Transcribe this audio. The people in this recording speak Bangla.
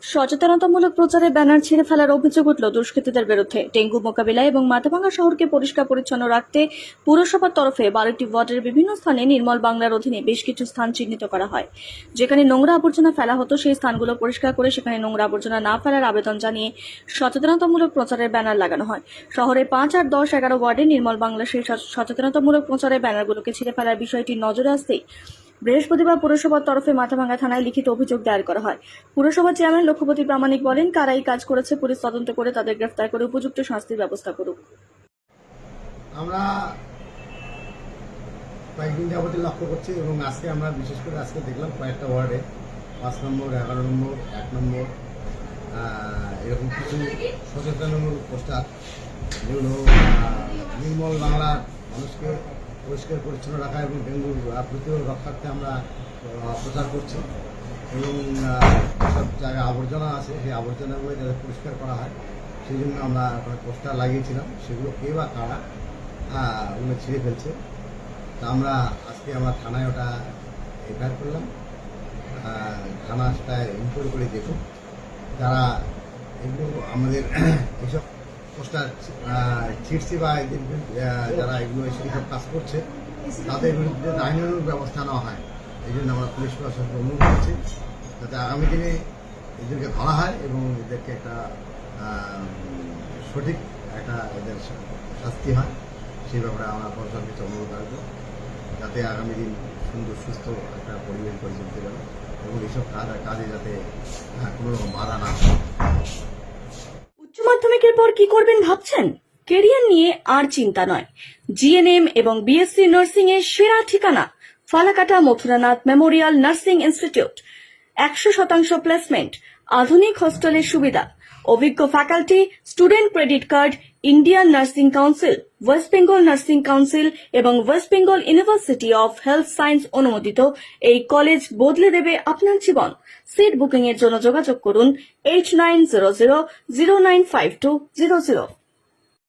সচেতনতামূলক প্রচারে ব্যানার ছিঁড়ে ফেলার অভিযোগ উঠল দুষ্কৃতীদের বিরুদ্ধে। ডেঙ্গু মোকাবিলায় এবং মাথাভাঙ্গা শহরকে পরিষ্কার পরিচ্ছন্ন রাখতে পুরসভার তরফে 12টি ওয়ার্ডের বিভিন্ন স্থানে নির্মল বাংলার অধীনে বেশ কিছু স্থান চিহ্নিত করা হয়। যেখানে নোংরা আবর্জনা ফেলা হতো সেই স্থানগুলো পরিষ্কার করে সেখানে নোংরা আবর্জনা না ফেলার আবেদন জানিয়ে সচেতনতামূলক প্রচারের ব্যানার লাগানো হয়। শহরে 5, 8, 10, 11 ওয়ার্ডে নির্মল বাংলা সেই সচেতনতামূলক প্রচারের ব্যানারগুলোকে ছিঁড়ে ফেলার বিষয়টি নজরে আসতেই বৃহস্পতিবার পুরসভার তরফে মাথাভাঙ্গা থানায় লিখিত অভিযোগ দায়ের করা হয়। পুরসভার চেয়ারম্যান লক্ষ্যপতি প্রামাণিক বলেন, কারা এই কাজ করেছে পুলিশ তদন্ত করে তাদের গ্রেফতার করে উপযুক্ত শাস্তির ব্যবস্থা করুক। আমরা কয়েকদিন যাবতীয় লক্ষ্য করছি এবং আজকে আমরা বিশেষ করে আজকে দেখলাম কয়েকটা ওয়ার্ডে 5 নম্বর, 11 নম্বর, 1 নম্বর এরকম কিছু সচেতনমূলক পোস্টার যেগুলো নির্মল বাংলার মানুষকে পরিষ্কার পরিচ্ছন্ন রাখা এবং ডেঙ্গুর প্রতিরোধ রক্ষার্থে আমরা প্রচার করছি এবং সব জায়গায় আবর্জনা আছে সেই আবর্জনাগুলো যাতে পরিষ্কার করা হয় সেই জন্য আমরা ওখানে পোস্টার লাগিয়েছিলাম। সেগুলো কে বা কারা ওগুলো ছিঁড়ে ফেলছে তা আমরা আজকে আমরা থানায় ওটা এফআইআর করলাম। থানা সেটায় ইনকোয়ারি করে দেখুন যারা এগুলো আমাদের এইসব পোস্টার ছিঁড়ছে বা এদের যারা এগুলো এইসব কাজ করছে তাদের বিরুদ্ধে আইনানুগ ব্যবস্থা নেওয়া হয়। এই জন্য আমরা পুলিশ প্রশাসনকে অনুরোধ করছি যাতে আগামী দিনে এদেরকে ধরা হয় এবং এদেরকে একটা সঠিক একটা এদের শাস্তি হয় সেই ব্যাপারে আমরা প্রশাসনকে অনুরোধ রাখবো যাতে আগামী দিন সুন্দর সুস্থ একটা পরিবেশ গড়ে তুলতে পারে এবং এইসব কাজে যাতে কোনো রকম বাধা না হয়। উচ্চ মাধ্যমিকের পর কি করবেন ভাবছেন? কেরিয়ার নিয়ে আর চিন্তা নয়। জিএনএম এবং বিএসসি নার্সিং এর সেরা ঠিকানা Falakata Mathuranath memorial nursing institute. 100% placement, আধুনিক হোস্টেলের সুবিধা, অভিজ্ঞ faculty, student credit card, Indian nursing council, West Bengal nursing council এবং West Bengal university of health science অনুমোদিত এই কলেজ বদলে দেবে আপনার জীবন। সিট বুকিং এর জন্য যোগাযোগ করুন 8900095200।